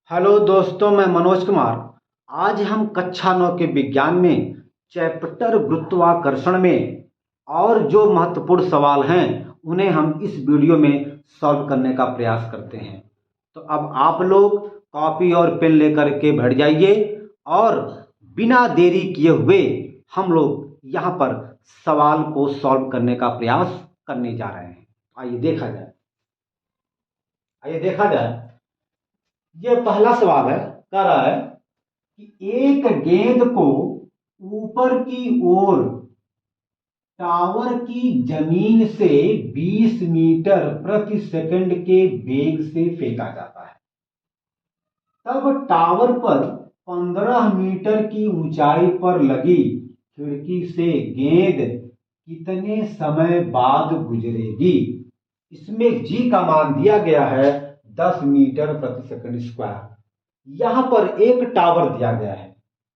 Hello दोस्तों, मैं मनोज कुमार। आज हम कक्षा 9 के विज्ञान में चैप्टर गुरुत्वाकर्षण में और जो महत्वपूर्ण सवाल हैं उन्हें हम इस वीडियो में सॉल्व करने का प्रयास करते हैं। तो अब आप लोग कॉपी और पेन लेकर के बैठ जाइए और बिना देरी किए हुए हम लोग यहाँ पर सवाल को सॉल्व करने का प्रयास करने जा रहे हैं। आइए देखा जाए। ये पहला सवाल है। कह रहा है कि एक गेंद को ऊपर की ओर टावर की जमीन से 20 मीटर प्रति सेकंड के वेग से फेंका जाता है। तब टावर पर 15 मीटर की ऊंचाई पर लगी खिड़की से गेंद कितने समय बाद गुजरेगी। इसमें जी का मान दिया गया है 10 मीटर प्रति सेकंड स्क्वायर। यहां पर एक टावर दिया गया है।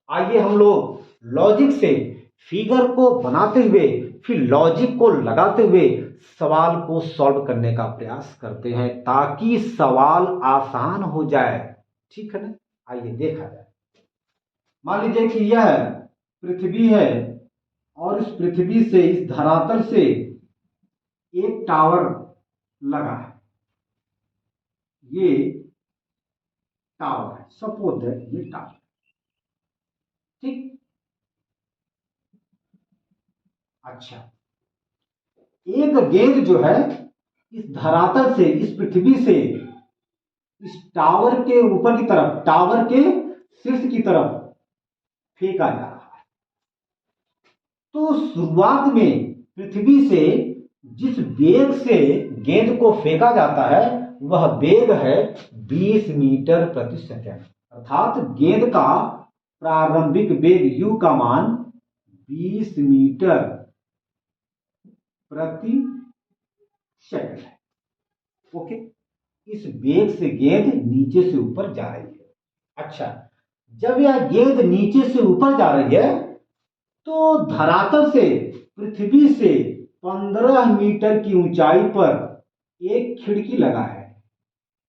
आइए हम लोग लॉजिक से फिगर को बनाते हुए फिर लॉजिक को लगाते हुए सवाल को सॉल्व करने का प्रयास करते हैं ताकि सवाल आसान हो जाए। ठीक है ना? आइए देखा जाए। मान लीजिए कि यह पृथ्वी है और इस पृथ्वी से, इस धरातल से एक टावर लगा है। ये टावर है, सपोज दैट ये टावर। ठीक। अच्छा, एक गेंद जो है इस धरातल से, इस पृथ्वी से इस टावर के ऊपर की तरफ, टावर के शीर्ष की तरफ फेंका जा रहा है। तो शुरुआत में पृथ्वी से जिस वेग से गेंद को फेंका जाता है वह वेग है 20 मीटर प्रति सेकंड। अर्थात गेंद का प्रारंभिक वेग u का मान 20 मीटर प्रति सेकंड है। ओके, इस वेग से गेंद नीचे से ऊपर जा रही है। अच्छा, जब यह गेंद नीचे से ऊपर जा रही है तो धरातल से, पृथ्वी से 15 मीटर की ऊंचाई पर एक खिड़की लगा है।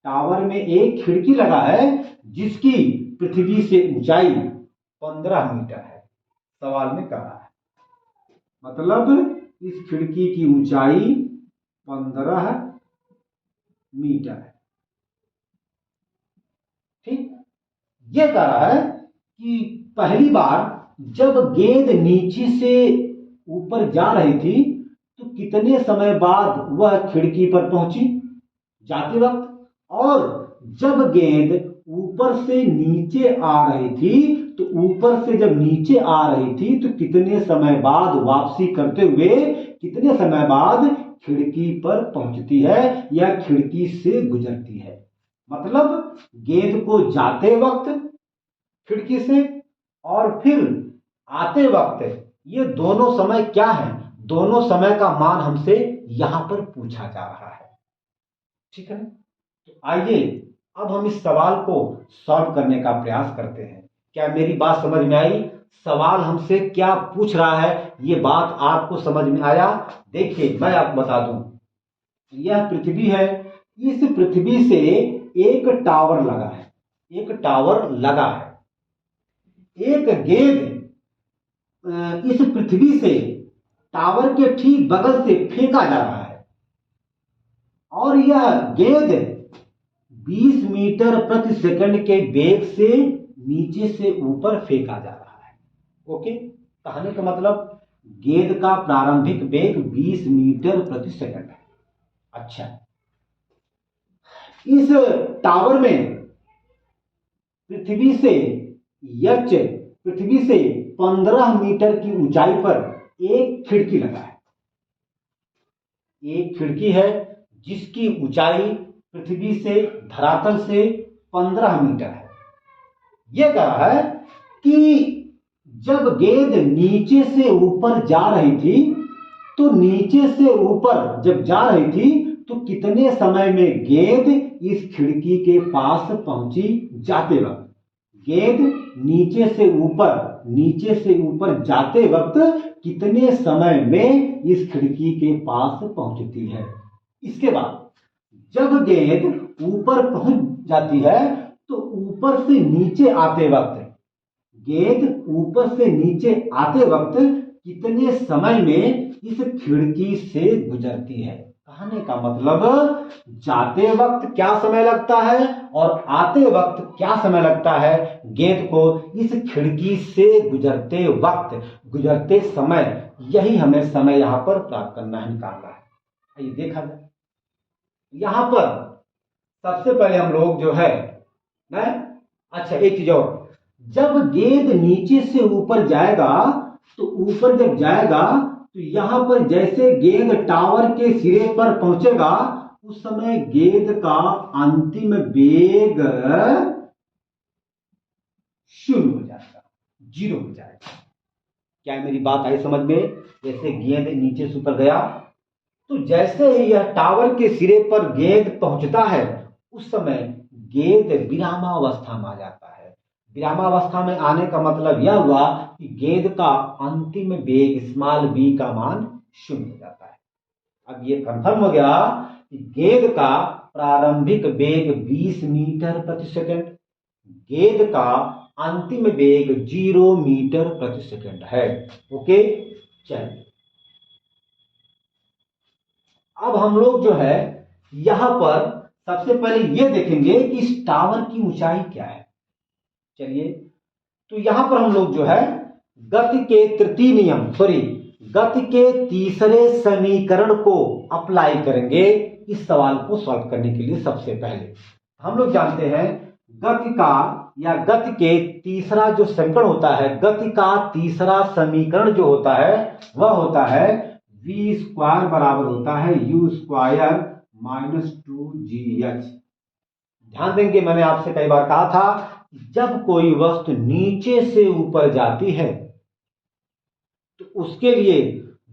टावर में एक खिड़की लगा है जिसकी पृथ्वी से ऊंचाई 15 मीटर है। सवाल में कह रहा है मतलब इस खिड़की की ऊंचाई 15 मीटर है। ठीक। यह कह रहा है कि पहली बार जब गेंद नीचे से ऊपर जा रही थी तो कितने समय बाद वह खिड़की पर पहुंची जाते वक्त, और जब गेंद ऊपर से नीचे आ रही थी तो ऊपर से जब नीचे आ रही थी तो कितने समय बाद वापसी करते हुए कितने समय बाद खिड़की पर पहुंचती है या खिड़की से गुजरती है। मतलब गेंद को जाते वक्त खिड़की से और फिर आते वक्त, ये दोनों समय क्या है, दोनों समय का मान हमसे यहां पर पूछा जा रहा है। ठीक है ना? तो आइए अब हम इस सवाल को सॉल्व करने का प्रयास करते हैं। क्या मेरी बात समझ में आई? सवाल हमसे क्या पूछ रहा है, ये बात आपको समझ में आया? देखिए मैं आपको बता दूं, यह पृथ्वी है। इस पृथ्वी से एक टावर लगा है, एक टावर लगा है। एक गेंद इस पृथ्वी से टावर के ठीक बगल से फेंका जा रहा है और यह गेंद 20 मीटर प्रति सेकंड के वेग से नीचे से ऊपर फेंका जा रहा है। ओके, कहने का मतलब गेंद का प्रारंभिक वेग 20 मीटर प्रति सेकंड है। अच्छा, इस टावर में पृथ्वी से यच पृथ्वी से 15 मीटर की ऊंचाई पर एक खिड़की लगा है। एक खिड़की है जिसकी ऊंचाई पृथ्वी से, धरातल से 15 मीटर है। यह कह रहा है कि जब गेंद नीचे से ऊपर जा रही थी तो नीचे से ऊपर जब जा रही थी तो कितने समय में गेंद इस खिड़की के पास पहुंची जाते वक्त। गेंद नीचे से ऊपर जाते वक्त कितने समय में इस खिड़की के पास पहुंचती है। इसके बाद जब गेंद ऊपर पहुंच जाती है तो ऊपर से नीचे आते वक्त, गेंद ऊपर से नीचे आते वक्त कितने समय में इस खिड़की से गुजरती है। कहने का मतलब जाते वक्त क्या समय लगता है और आते वक्त क्या समय लगता है गेंद को इस खिड़की से गुजरते वक्त, गुजरते समय, यही हमें समय यहां पर प्राप्त करना है, निकालना है। आइए देखा जाए। यहां पर सबसे पहले हम लोग जो है ना, अच्छा एक चीज और, जब गेंद नीचे से ऊपर जाएगा तो ऊपर जब जाएगा तो यहां पर जैसे गेंद टावर के सिरे पर पहुंचेगा उस समय गेंद का अंतिम वेग शून्य हो जाएगा, 0 हो जाएगा। क्या मेरी बात आई समझ में? जैसे गेंद नीचे से ऊपर गया तो जैसे ही यह टावर के सिरे पर गेंद पहुंचता है उस समय गेंद विरामावस्था में आ जाता है। विरामावस्था में आने का मतलब यह हुआ कि गेंद का अंतिम वेग स्मॉल v का मान 0 हो जाता है। अब ये कंफर्म हो गया कि गेंद का प्रारंभिक वेग 20 मीटर प्रति सेकंड, गेंद का अंतिम वेग 0 मीटर प्रति सेकंड है। ओके, चलिए अब हम लोग जो है यहां पर सबसे पहले ये देखेंगे कि इस टावर की ऊंचाई क्या है। चलिए, तो यहां पर हम लोग जो है गति के तृतीय नियम, गति के तीसरे समीकरण को अप्लाई करेंगे इस सवाल को सॉल्व करने के लिए। सबसे पहले हम लोग जानते हैं गति का या गति के तीसरा जो समीकरण होता है, गति का तीसरा समीकरण जो होता है वह होता है v स्क्वायर बराबर होता है u स्क्वायर माइनस 2gh। ध्यान देंगे, मैंने आपसे कई बार कहा था जब कोई वस्तु नीचे से ऊपर जाती है तो उसके लिए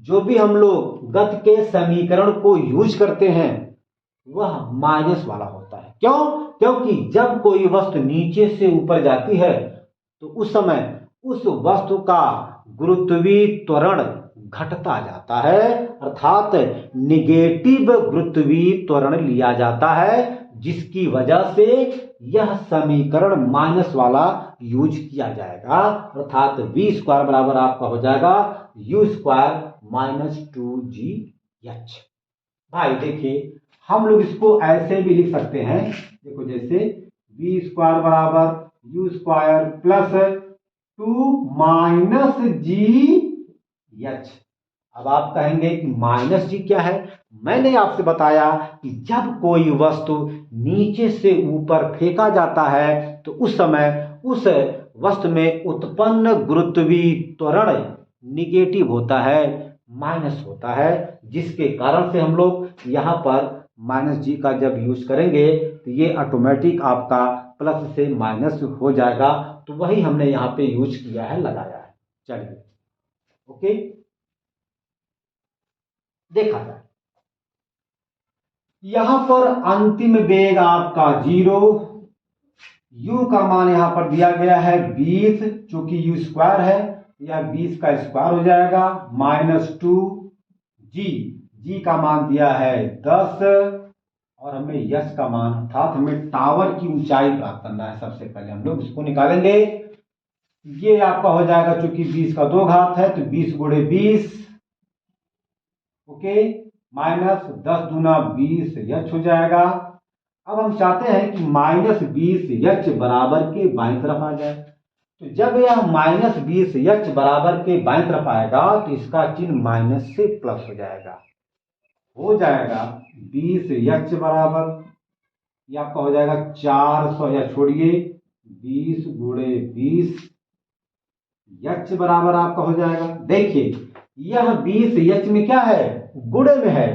जो भी हम लोग गति के समीकरण को यूज करते हैं वह माइनस वाला होता है। क्यों? क्योंकि जब कोई वस्तु नीचे से ऊपर जाती है तो उस समय उस वस्तु का गुरुत्वीय त्वरण घटता जाता है, अर्थात निगेटिव गुरुत्वीय त्वरण लिया जाता है, जिसकी वजह से यह समीकरण माइनस वाला यूज किया जाएगा, अर्थात v स्क्वायर बराबर आपका हो जाएगा u स्क्वायर माइनस 2gh। भाई देखिए, हम लोग इसको ऐसे भी लिख सकते हैं, देखो जैसे v स्क्वायर बराबर u square plus 2 minus gh। अब आप कहेंगे कि माइनस जी क्या है? मैंने आपसे बताया कि जब कोई वस्तु नीचे से ऊपर फेंका जाता है तो उस समय उस वस्तु में उत्पन्न गुरुत्वीय त्वरण निगेटिव होता है, माइनस होता है, जिसके कारण से हम लोग यहाँ पर माइनस जी का जब यूज करेंगे तो ये ऑटोमेटिक आपका प्लस से माइनस हो जाएगा। तो वही हमने यहाँ पे यूज किया है, लगाया है। चलिए ओके, देखा जाए। यहां पर अंतिम वेग आपका 0, u का मान यहां पर दिया गया है 20, चूंकि u स्क्वायर है या 20 का स्क्वायर हो जाएगा, माइनस 2g, g का मान दिया है 10 और हमें यश का मान, अर्थात हमें टावर की ऊंचाई प्राप्त करना है। सबसे पहले हम लोग इसको निकालेंगे। ये आपका हो जाएगा, चूंकि 20 का 2 घात है तो 20 गुणे 20, ओके, माइनस 10 दूना 20 h हो जाएगा। अब हम चाहते हैं कि माइनस 20 h बराबर के बाईं तरफ आ जाए। तो जब यह माइनस 20 h बराबर के बाईं तरफ आएगा तो इसका चिन्ह माइनस से प्लस हो जाएगा, हो जाएगा 20 h बराबर, ये आपका हो जाएगा 400, या छोड़िए 20 गुणे 20 h बराबर आपका हो जाएगा। देखिए यह 20 h में क्या है? गुणे में है।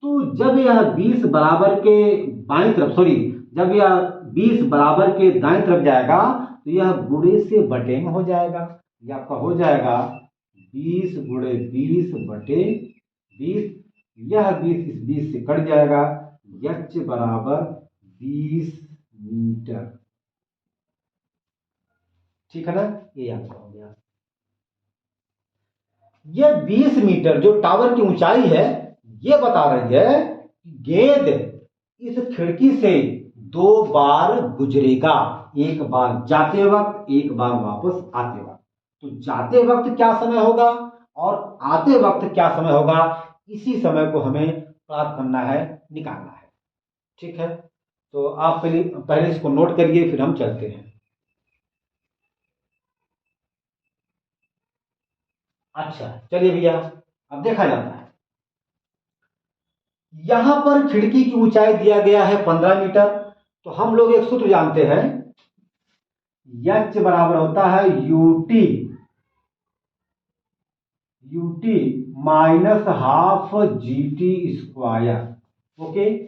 तो जब यह 20 बराबर के बाईं तरफ, जब यह 20 बराबर के दाईं तरफ जाएगा तो यह गुणे से बटे में हो जाएगा। यह आपका हो जाएगा 20 गुणे 20 बटे 20, यह 20 इस 20 से कट जाएगा, h बराबर 20 मीटर। ठीक है ना, ये आपका हो गया। ये 20 मीटर जो टावर की ऊंचाई है ये बता रही है कि गेंद इस खिड़की से 2 बार गुजरेगा। एक बार जाते वक्त, एक बार वापस आते वक्त। तो जाते वक्त क्या समय होगा और आते वक्त क्या समय होगा, इसी समय को हमें प्राप्त करना है, निकालना है। ठीक है, तो आप पहले पहले इसको नोट करिए, फिर हम चलते हैं। अच्छा चलिए भैया, अब देखा जाता है। यहां पर खिड़की की ऊंचाई दिया गया है 15 मीटर। तो हम लोग एक सूत्र जानते हैं, एच बराबर होता है UT, UT minus half GT square. Okay,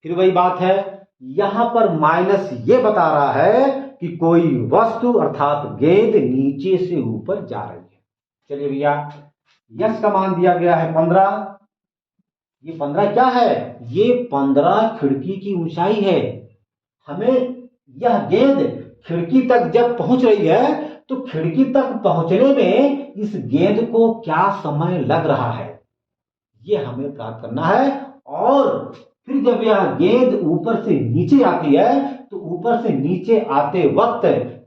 फिर वही बात है, यहां पर माइनस ये बता रहा है कि कोई वस्तु अर्थात गेंद नीचे से ऊपर जा रही है। चलिए भैया, यश का मान दिया गया है 15। ये 15 क्या है, ये 15 खिड़की की ऊंचाई है। हमें यह गेंद खिड़की तक जब पहुंच रही है तो खिड़की तक पहुंचने में इस गेंद को क्या समय लग रहा है, ये हमें प्राप्त करना है। और फिर जब यह गेंद ऊपर से नीचे आती है तो ऊपर से नीचे आते वक्त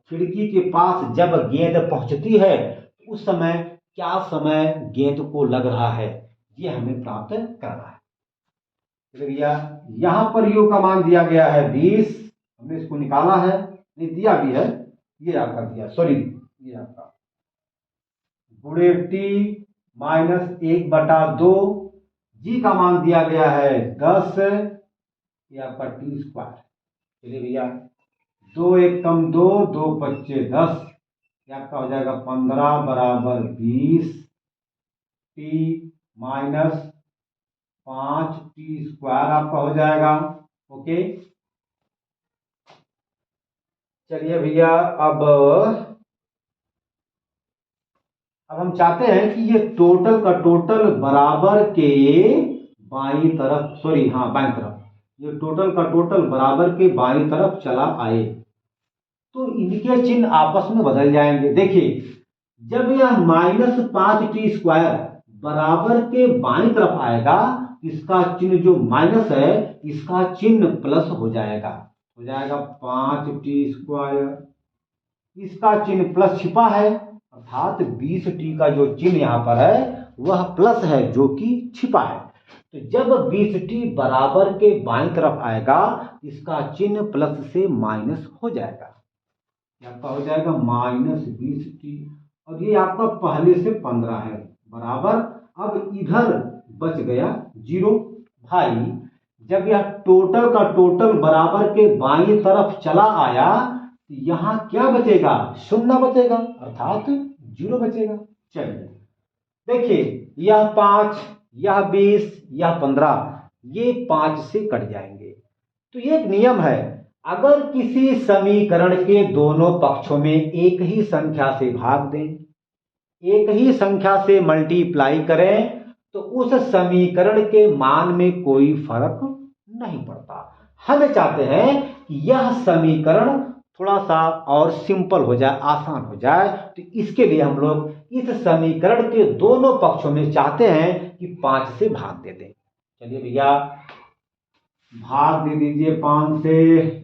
खिड़की के पास जब गेंद पहुंचती है उस समय क्या समय गेंद को लग रहा है, ये हमें प्राप्त करना है। तो भैया यहां पर यू का मान दिया गया है 20, हमने इसको निकाला है, नहीं दिया भी है, ये आपका दिया, सॉरी ये आपका गुणे टी माइनस 1/2, जी का मान दिया गया है 10, ये आपका टी स्क्वायर। चलिए भैया, 2 एक कम 2, 2 पच्चे 10, ये आपका हो जाएगा 15 बराबर 20 टी माइनस 5 टी स्क्वायर आपका हो जाएगा। ओके, चलिए भैया, अब हम चाहते हैं कि ये टोटल का टोटल बराबर के बाई तरफ, सॉरी हाँ बाई तरफ, ये टोटल का टोटल बराबर के बाई तरफ चला आए तो इनके चिन्ह आपस में बदल जाएंगे। देखिए, जब यह -5t² बराबर के बाई तरफ आएगा, इसका चिन्ह जो माइनस है इसका चिन्ह प्लस हो जाएगा, 5t²। इसका चिन्ह प्लस छिपा है, अर्थात 20t का जो चिन्ह यहां पर है वह प्लस है जो कि छिपा है। तो जब 20t बराबर के बाईं तरफ आएगा इसका चिन्ह प्लस से माइनस हो जाएगा, आपका हो जाएगा -20t, और ये आपका पहले से 15 है बराबर। अब इधर बच गया 0। भाई जब यह टोटल का टोटल बराबर के बाईं तरफ चला आया तो यहां क्या बचेगा, 0 बचेगा, अर्थात 0 बचेगा। चलिए देखिए, यह 5, यह 20, यह 15, ये 5 से कट जाएंगे। तो ये एक नियम है, अगर किसी समीकरण के दोनों पक्षों में एक ही संख्या से भाग दें, एक ही संख्या से मल्टीप्लाई करें तो उस समीकरण के मान में कोई फर्क नहीं पड़ता। हम चाहते हैं कि यह समीकरण थोड़ा सा और सिंपल हो जाए, आसान हो जाए, तो इसके लिए हम लोग इस समीकरण के दोनों पक्षों में चाहते हैं कि 5 से भाग दे दें। चलिए भैया, भाग दे दीजिए 5 से,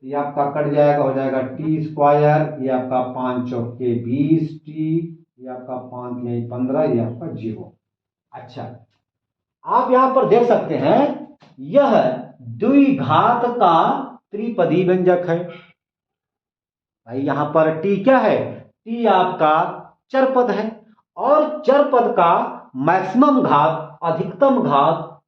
ये आपका कट जाएगा, हो जाएगा t², ये आपका 5 चौके 20t, ये आपका 5 यही 15, ये आपका 0। अच्छा, आप यहां पर देख सकते हैं यह द्विघात का त्रिपदी व्यंजक है। भाई यहां पर t क्या है, t आपका चर पद है, और चर पद का मैक्सिमम घात अधिकतम घात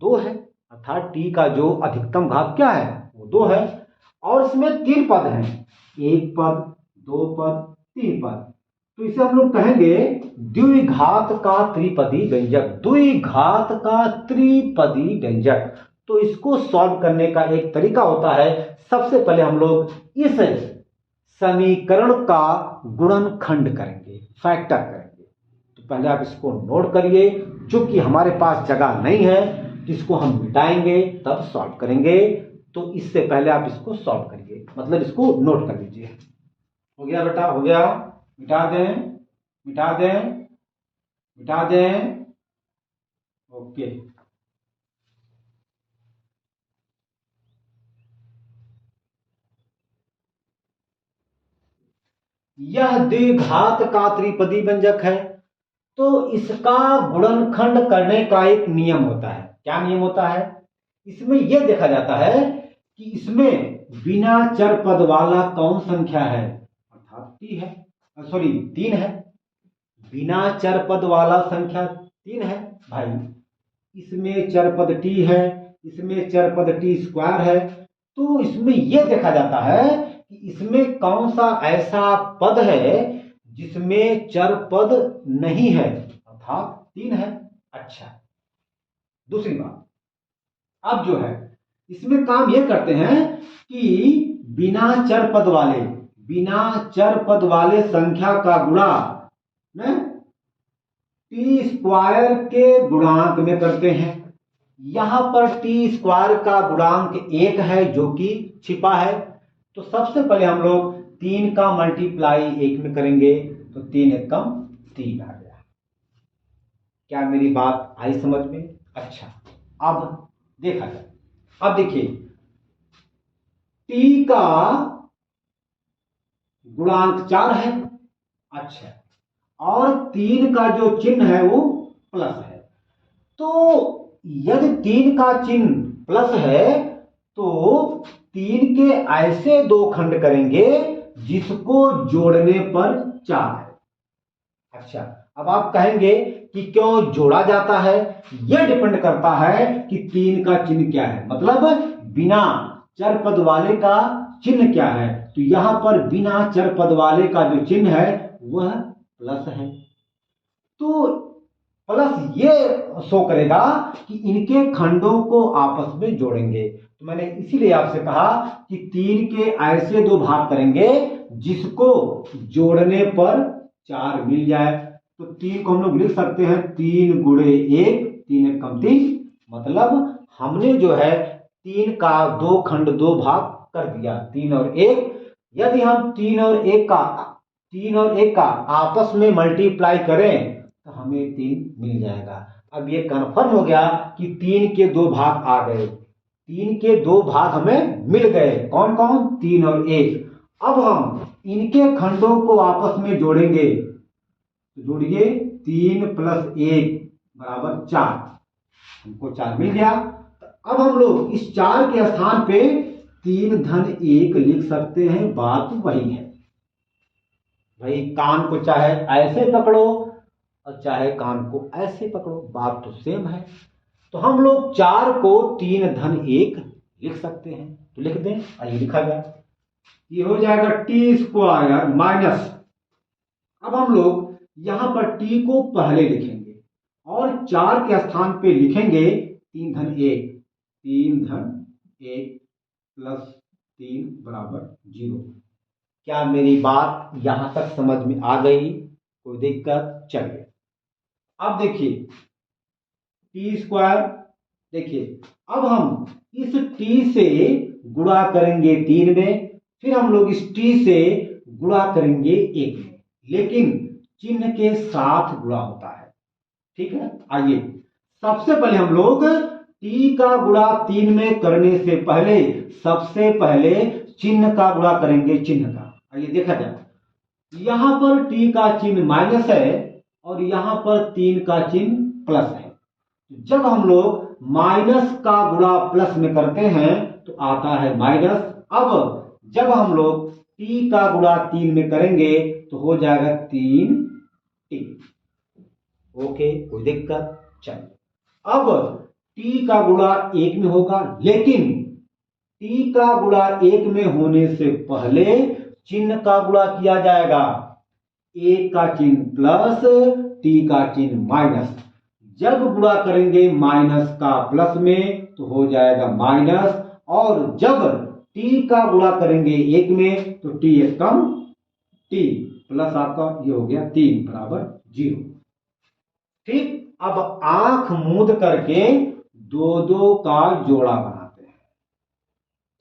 2 है, अर्थात t का जो अधिकतम घात क्या है वो 2 है। और इसमें 3 पद हैं, 1 पद, 2 पद, 3 पद, तो इसे हम लोग कहेंगे द्विघात का त्रिपदी व्यंजक, द्विघात का त्रिपदी व्यंजक। तो इसको सॉल्व करने का एक तरीका होता है, सबसे पहले हम लोग इस समीकरण का गुणनखंड करेंगे, फैक्टर करेंगे। तो पहले आप इसको नोट करिए, चूंकि हमारे पास जगह नहीं है जिसको हम मिटाएंगे तब सॉल्व करेंगे, तो इससे पहले आप इसको सॉल्व करिए, मतलब इसको नोट कर लीजिए। हो गया बेटा, हो गया, मिटा दें, मिटा दें, मिटा दें। ओके, यह द्विघात का त्रिपदी व्यंजक है, तो इसका गुणनखंड करने का एक नियम होता है। क्या नियम होता है? इसमें यह देखा जाता है कि इसमें बिना चर पद वाला कौन संख्या है, अर्थात टी है, सॉरी 3 है। बिना चर पद वाला संख्या 3 है भाई। इसमें चर पद टी है, इसमें चर पद टी स्क्वायर है, तो इसमें यह देखा जाता है कि इसमें कौन सा ऐसा पद है जिसमें चर पद नहीं है, अर्थात 3 है। अच्छा, दूसरी बात, अब जो है इसमें काम यह करते हैं कि बिना चर पद वाले संख्या का गुणा टी स्क्वायर के गुणांक में करते हैं। यहां पर टी स्क्वायर का गुणांक 1 है जो कि छिपा है, तो सबसे पहले हम लोग 3 का मल्टीप्लाई 1 में करेंगे, तो 3 एकम 3 आ गया। क्या मेरी बात आई समझ में? अच्छा, अब देखा जाए, अब देखिए टी का गुणांक 4 है। अच्छा, और 3 का जो चिन्ह है वो प्लस है, तो यदि 3 का चिन्ह प्लस है तो 3 के ऐसे दो खंड करेंगे जिसको जोड़ने पर 4 है। अच्छा, अब आप कहेंगे कि क्यों जोड़ा जाता है? यह डिपेंड करता है कि 3 का चिन्ह क्या है, मतलब बिना चर पद वाले का चिन्ह क्या है। तो यहां पर बिना चर पद वाले का जो चिन्ह है वह प्लस है, तो प्लस ये शो करेगा कि इनके खंडों को आपस में जोड़ेंगे। तो मैंने इसीलिए आपसे कहा कि 3 के ऐसे दो भाग करेंगे जिसको जोड़ने पर 4 मिल जाए। तो 3 को हम लोग लिख सकते हैं 3 गुणे 1, 3 एकम 3, मतलब हमने जो है 3 का दो खंड दो भाग कर दिया, 3 और 1। यदि हम 3 और 1 का आपस में मल्टीप्लाई करें तो हमें 3 मिल जाएगा। अब ये कंफर्म हो गया कि 3 के दो भाग आ गए, 3 के दो भाग हमें मिल गए। कौन कौन? 3 और 1। अब हम इनके खंडों को आपस में जोड़ेंगे, तो जोड़िए 3 + 1 बराबर 4, हमको 4 मिल गया। तो अब हम लोग इस 4 के स्थान पे 3 धन 1 लिख सकते हैं। बात वही है भाई, कान को चाहे ऐसे पकड़ो और चाहे कान को ऐसे पकड़ो, बात तो सेम है। तो हम लोग 4 को 3 धन 1 लिख सकते हैं, तो लिख दें। आइए लिखा जाए, ये हो जाएगा टी स्क्वायर माइनस, अब हम लोग यहां पर टी को पहले लिखेंगे और 4 के स्थान पे लिखेंगे 3 धन 1, 3 धन 1 + 3 बराबर 0। क्या मेरी बात यहां तक समझ में आ गई? कोई दिक्कत? चलिए अब देखिए टी स्क्वायर, देखिए अब हम इस टी से गुणा करेंगे 3 में, फिर हम लोग इस टी से गुणा करेंगे 1 में, लेकिन चिन्ह के साथ गुणा होता है, ठीक है। आइए सबसे पहले हम लोग टी का गुणा 3 में करने से पहले सबसे पहले चिन्ह का गुणा करेंगे, चिन्ह का। आइए देखा जाए, यहां पर टी का चिन्ह माइनस है और यहां पर 3 का चिन्ह प्लस है। जब हम लोग माइनस का गुणा प्लस में करते हैं तो आता है माइनस। अब जब हम लोग टी का गुणा 3 में करेंगे तो हो जाएगा 3 टी। ओके, कोई दिक्कत? चलिए अब टी का गुणा 1 में होगा, लेकिन टी का गुणा 1 में होने से पहले चिन्ह का गुणा किया जाएगा। 1 का चिन्ह प्लस, टी का चिन्ह माइनस। जब गुणा करेंगे माइनस का प्लस में तो हो जाएगा माइनस, और जब टी का गुणा करेंगे 1 में तो टी एकम टी प्लस आपका ये हो गया 3 बराबर 0। ठीक, अब आंख मूंद करके 2-2 का जोड़ा बनाते हैं।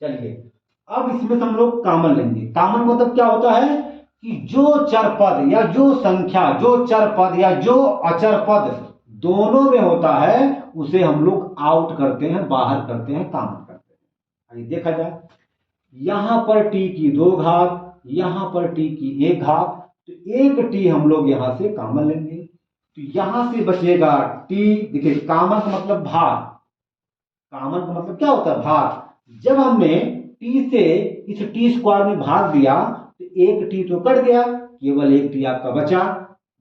चलिए अब इसमें हम लोग कॉमन लेंगे। कॉमन मतलब क्या होता है कि जो चर पद या जो संख्या, जो चर पद या जो अचर पद दोनों में होता है उसे हम लोग आउट करते हैं, बाहर करते हैं, कॉमन करते हैं। आइए देखा जाए, यहां पर टी की 2 घात, यहाँ पर टी की 1 घात, तो 1 टी हम लोग यहाँ से कॉमन लेंगे, तो यहाँ से बचेगा टी। देखिए कॉमन का मतलब भाग, कॉमन का मतलब क्या होता है भाग। जब हमने टी से इस टी स्क्वायर में भाग दिया तो 1 टी तो कट गया, केवल 1 टी आपका बचा,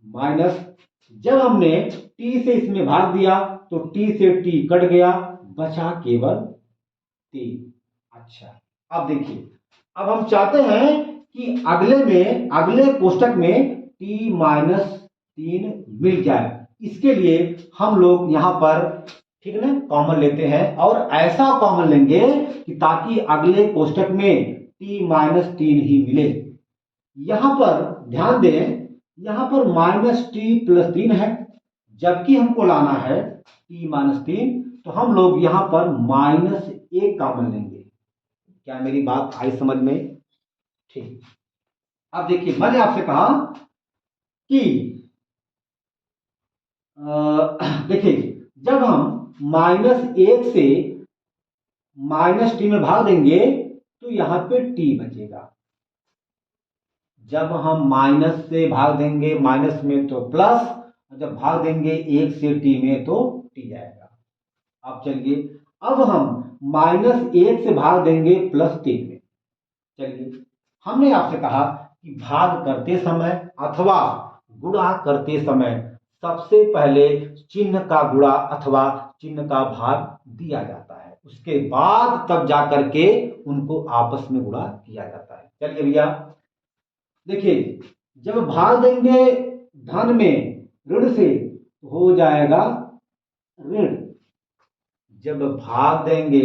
माइनस जब हमने टी से इसमें भाग दिया तो टी से टी कट गया, बचा केवल 3। अच्छा अब देखिए, अब हम चाहते हैं कि अगले कोष्टक में t माइनस 3 मिल जाए। इसके लिए हम लोग यहां पर ठीक है ना कॉमन लेते हैं, और ऐसा कॉमन लेंगे कि ताकि अगले कोष्टक में t माइनस 3 ही मिले। यहां पर ध्यान दें, यहां पर माइनस टी प्लस 3 है, जबकि हमको लाना है t माइनस 3, तो हम लोग यहां पर -1 कॉमन लेंगे। क्या मेरी बात आई समझ में? ठीक। अब देखिए मैंने आपसे कहा कि देखिए जब हम -1 से -t में भाग देंगे तो यहां पे t बचेगा। जब हम माइनस से भाग देंगे माइनस में तो प्लस, जब भाग देंगे 1 से t में तो t जाएगा। अब चलिए, अब हम -1 से भाग देंगे +3 में। चलिए, हमने आपसे कहा कि भाग करते समय अथवा गुणा करते समय सबसे पहले चिन्ह का गुणा अथवा चिन्ह का भाग दिया जाता है, उसके बाद तब जाकर के उनको आपस में गुणा किया जाता है। चलिए भैया देखिए, जब भाग देंगे धन में ऋण से हो जाएगा ऋण, जब भाग देंगे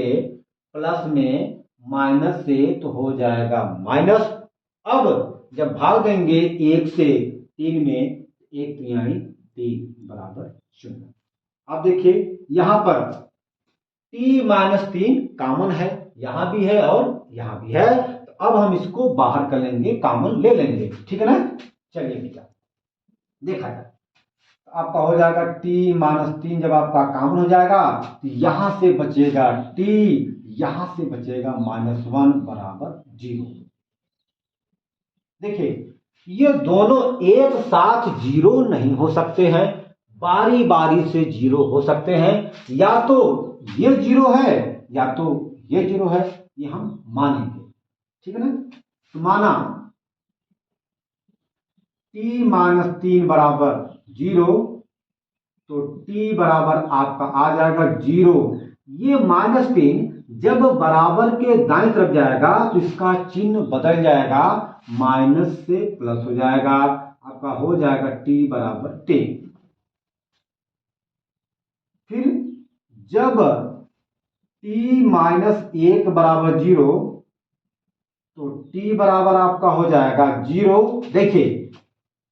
प्लस में माइनस से तो हो जाएगा माइनस। अब जब भाग देंगे 1 से 3 में 1/3 बराबर 0। अब देखिए यहां पर t माइनस 3 कॉमन है, यहां भी है और यहां भी है, तो अब हम इसको बाहर कर लेंगे, कॉमन ले लेंगे, ठीक है ना। चलिए भैया देखा जाए, तो आपका हो जाएगा t माइनस 3, जब आपका कॉमन हो जाएगा तो यहां से बचेगा t, यहां से बचेगा -1 बराबर 0। देखिए ये दोनों एक साथ 0 नहीं हो सकते हैं, बारी बारी से 0 हो सकते हैं, या तो ये 0 है या तो ये 0 है, ये हम मानेंगे, ठीक है ना। तो माना t माइनस 3 बराबर 0, तो t बराबर आपका आ जाएगा 0। ये -3 जब बराबर के दाईं तरफ जाएगा तो इसका चिन्ह बदल जाएगा, माइनस से प्लस हो जाएगा, आपका हो जाएगा t बराबर 10। फिर जब t माइनस 1 बराबर 0, तो t बराबर आपका हो जाएगा 0। देखिए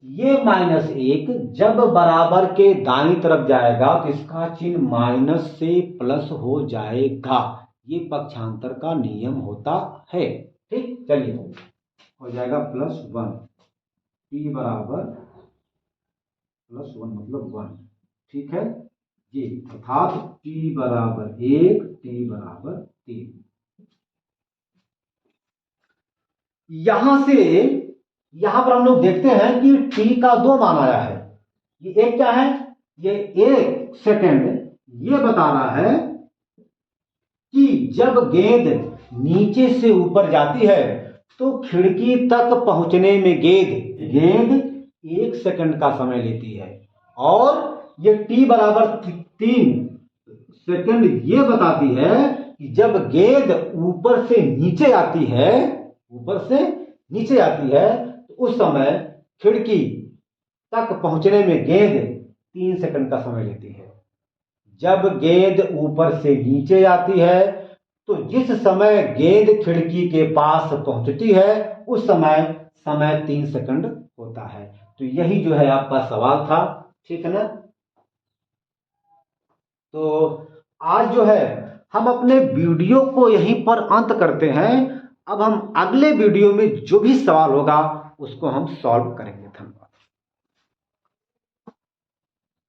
ये -1 जब बराबर के दाईं तरफ जाएगा तो इसका चिन्ह माइनस से प्लस हो जाएगा, ये पक्षांतर का नियम होता है, ठीक। चलिए हो जाएगा +1, t बराबर +1 मतलब 1, ठीक है जी, अर्थात t बराबर 1, t बराबर 3। यहां पर हम लोग देखते हैं कि t का 2 मान आया है। ये एक क्या है, ये 1 सेकंड ये बता रहा है कि जब गेंद नीचे से ऊपर जाती है तो खिड़की तक पहुंचने में गेंद 1 सेकंड का समय लेती है, और ये t बराबर 3 सेकंड ये बताती है कि जब गेंद ऊपर से नीचे आती है तो उस समय खिड़की तक पहुंचने में गेंद 3 सेकंड का समय लेती है। जब गेंद ऊपर से नीचे आती है तो जिस समय गेंद खिड़की के पास पहुंचती है उस समय 3 सेकंड होता है। तो यही जो है आपका सवाल था, ठीक है ना। तो आज जो है हम अपने वीडियो को यहीं पर अंत करते हैं। अब हम अगले वीडियो में जो भी सवाल होगा उसको हम सॉल्व करेंगे।